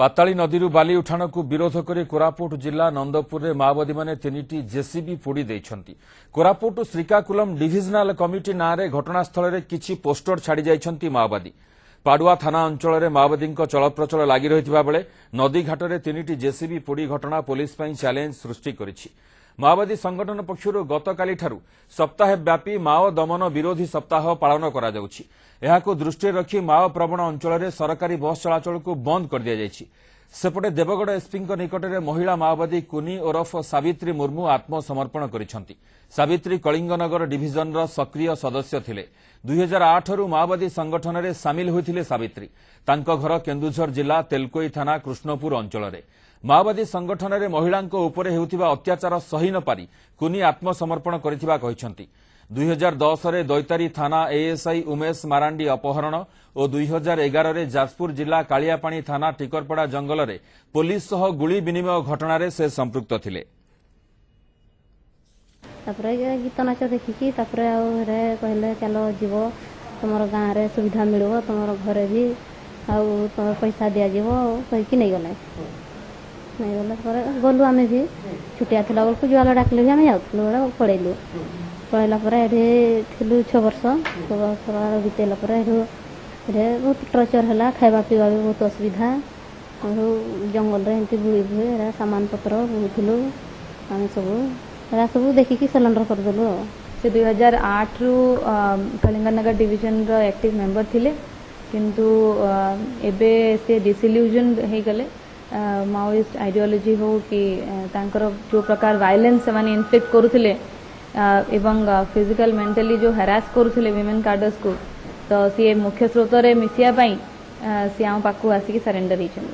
पाताली नदी बाली उठाण को विरोध कर कोरापुट जिला नंदपुर में माओवादी मैंने 3टी जेसीबी पोड़ी देइछंती। कोरापुट श्रीकाकुलम डिविजनाल कमिटी नाँ रे घटनास्थल में किछि पोस्टर छाड़ी जाइछंती माओवादी। पाडुआ थाना अंचल में माओवादी चलप्रचल लगी रही बेले नदी घाटे 3टी जेसीबी पोड़ी घटना पुलिस चैलेंज सृष्टि करिछि। माओवादी संगठन पक्षर गतकाली सप्ताहव्यापी माओ दमन विरोधी सप्ताह पालन करा जाउछि। एहाको दृष्टि रखी माओ प्रवण अंचल में सरकारी बस चलाचल को बंद कर दिया जाइछि। सेपटे देवगढ़ एसपी निकट में महिला माओवादी कुनी ओरफ सावित्री मुर्मू आत्मसमर्पण करिसेंती। सावित्री कलिंगनगर डिविजन सक्रिय सदस्य थिले। 2008 रु माओवादी संगठन में सामिल होइथिले सावित्री। तांको घर केन्दुझर जिला तेलकोई थाना कृष्णपुर अंचल में। माओवादी संगठन में महिला अत्याचार सही न पारी कुनी आत्मसमर्पण करिथिबा कहिसेंती। 2010 रे दैतारी थाना एएसआई उमेश मारांडी अपहरण और 2011 रे जाजपुर जिला कालियापाणी थाना टिकरपड़ा जंगल में पुलिस सह गुली विनिमय घटना रे से संपृक्त थिले। गीत नाच देखिकी कहले चलो जीव तुम गाँव में सुविधा मिल तुम घरे भी तुम पैसा दि जाकि नहीं गले नहीं गला गलु आम भी छुटिया थी बेलू जुआल डाकिले भी आम जाऊँ पड़ेलु पढ़ाला ये 6 वर्ष बीतेला बहुत टर्चर है खावा पीवा भी बहुत असुविधा जंगल एमती बुई बुए सामान पत्र बुलूलु आम सब देखिकी सिलेंडर करदेलु। से 2008 रु कलिंगनगर डिविजन रो एक्टिव मेंबर थिले किंतु एबे से डिसइल्यूजन हो गले। माओइस्ट आइडियोलॉजी हो कि तांकर जो प्रकार वायलेंस से माने इन्फ्लिक्ट करुथिले एवं फिजिकल मेंटली जो हरास करुथिले विमेन कार्डर्स को तो सी मुख्य स्रोत रे मिसिया पई सी आम पाखु आसिकी सरेंडर होइछन।